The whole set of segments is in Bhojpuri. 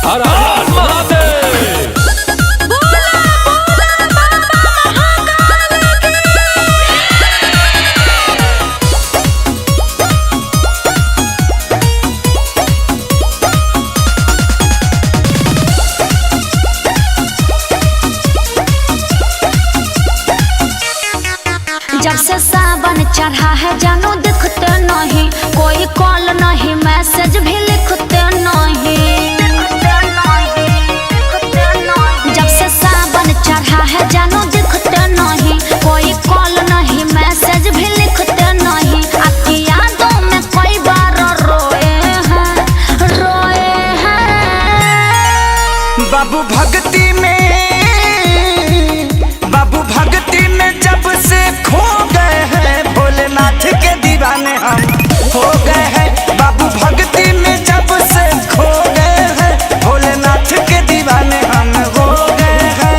हर हर महादेव। जब से सावन चढ़ा है जानू दिखते नहीं, कोई कॉल नहीं मैसेज भी लिखते नहीं। जब से सावन चढ़ा है जानू दिखते नहीं, कोई कॉल नहीं मैसेज भी लिखते नहीं। आपकी यादों में कई बार रोए हैं बाबू भक्ति में, बाबू भक्ति में जब से खो गए हैं, भोलेनाथ के दीवाने हम हो गए हैं। बाबू भक्ति में जब से खो गए हैं, भोलेनाथ के दीवाने हम हो गए हैं।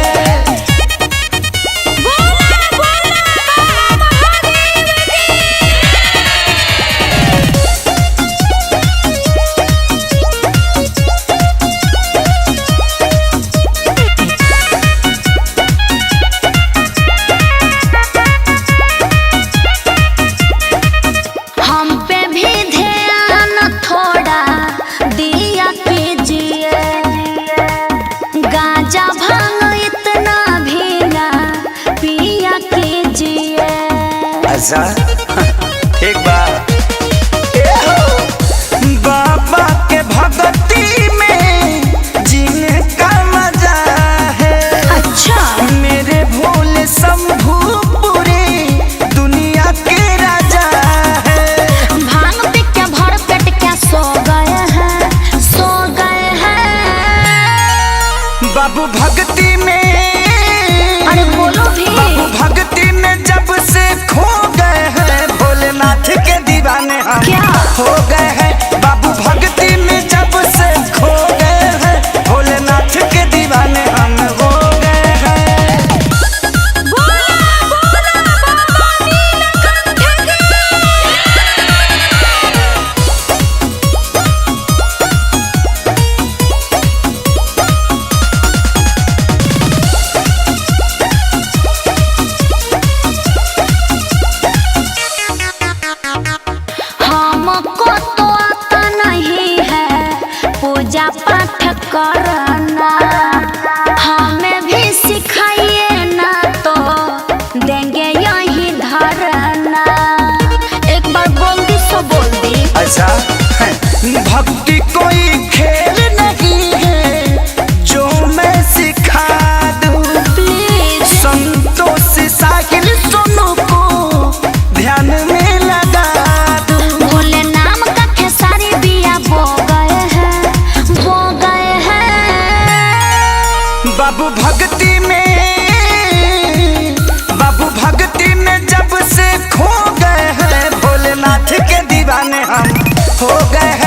हम पे भी ध्यान थोड़ा दिया कीजिए, गांजा भांग इतना भी ना पिया कीजिए। अच्छा ठीक बात। बाबा के भक्ति में जीने का मजा है। अच्छा मेरे भोले शंभू पूरी दुनिया के राजा है। भांग पी के भर पेट क्या सो गए हैं बाबू भक्ति में। अरे बोलो भी। बाबू भक्ति में जब से खो गए हैं, भोलेनाथ के दीवाने हम क्या? हो गए हैं। बाबू भक्ति में जब से खो गए हैं, भोलेनाथ के दीवाने हम हो गए हैं। हमको तो आता नहीं है पूजा पाठ करना, हमें भी सिखाइए ना तो देंगे यही धरना। एक बार बोल दी सो बोल दी। अच्छा भक्ति कोई खेल नहीं है जो मैं सिखा दूं। प्लीज संतोष साहिल सोनू को ध्यान में लगा दूं। भोले नाम का खेसारी बिया बो गए हैं बाबू भक्ति में। बाबू भक्ति में जब से खो गए हैं, भोलेनाथ के दीवाने हम हो गए हैं।